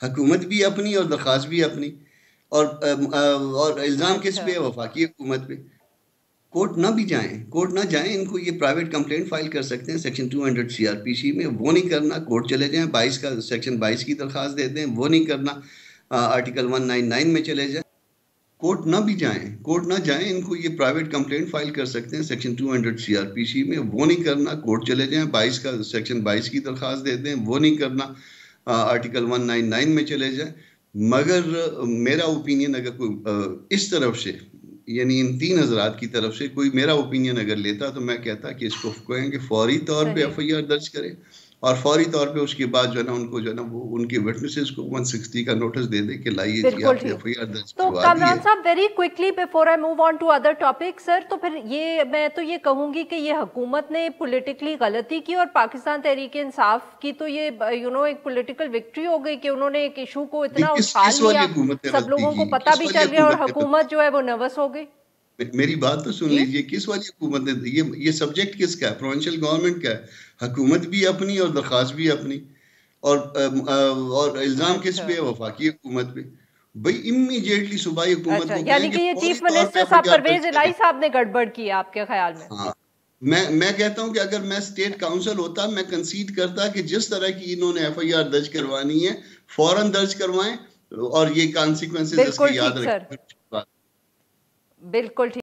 हुकूमत भी अपनी और दरख्वास्त भी अपनी। और इल्ज़ाम किस अच्छा। पे है? वफाकी हुकूमत पे। कोर्ट ना भी जाएं, कोर्ट ना जाएं, इनको ये प्राइवेट कंप्लेंट फाइल कर सकते हैं सेक्शन 200 सीआरपीसी में। वो नहीं करना, कोर्ट चले जाएं, 22 का सेक्शन 22 की दरख्वास्त दे दें। वो नहीं करना, आर्टिकल 199 में चले जाएं। कोर्ट ना भी जाएं, कोर्ट ना जाएं, इनको ये प्राइवेट कंप्लेंट फाइल कर सकते हैं सेक्शन 200 सीआरपीसी में। वो नहीं करना, कोर्ट चले जाएं, 22 का सेक्शन 22 की दरख्वास्त दे दें। वो नहीं करना, आर्टिकल 199 में चले जाएं। मगर मेरा ओपिनियन अगर कोई इस तरफ से, यानी इन तीन हजरात की तरफ से कोई मेरा ओपिनियन अगर लेता, तो मैं कहता कि इसको कहेंगे फौरी तौर पे सही। एफआईआर दर्ज करें, और फौरी तौर पे उसके बाद जो है ना उनको जो है ना वो उनके विटनेसेस को 160 का नोटिस दे दे कि लाइए जी बिल्कुल आपने ठीक। एफआईआर दर्ज तो करवा दी कामरान है। साहब, very quickly before I move on to other topic sir, तो फिर ये मैं तो ये कहूंगी कि ये हुकूमत ने पॉलिटिकली गलती की और पाकिस्तान तहरीक इंसाफ की तो ये एक पॉलिटिकल विक्ट्री हो गई कि उन्होंने एक इशू को नहीं, इतना किस उछाल किस वाली लिया, हुकूमत ने सब गलती लोगों की? को पता किस भी वाली चल गया और हुकूमत ने हुकूमत जो है वो नर्वस हो गई। मेरी बात तो सुन जी। लीजिए, किस वाली हुकूमत ने? ये सब्जेक्ट किसका है? प्रोविंशियल गवर्नमेंट का है। हुकूमत भी अपनी और दरख्वास्त भी अपनी। और इल्जाम किस अच्छा। पे है? वफाकी हुकूमत पे। भाई इमीडिएटली सूबाई हुकूमत अच्छा, को यानी कहेंगे कि ये फौरी चीफ तौर पे मिनिस्टर साहब एफआईआर दर्ज परवेज करें। इलाही साहब ने गड़बड़ की है आपके ख्याल में? हाँ, मैं कहता हूं कि अगर मैं स्टेट काउंसिल होता, मैं कंसीड करता कि जिस तरह की इन्होंने एफआईआर दर्ज करवानी है, फौरन दर्ज करवाएं, और ये कॉन्सिक्वेंसेस इसके बिल्कुल याद ठीक सर। रखें। बिल्कुल ठीक।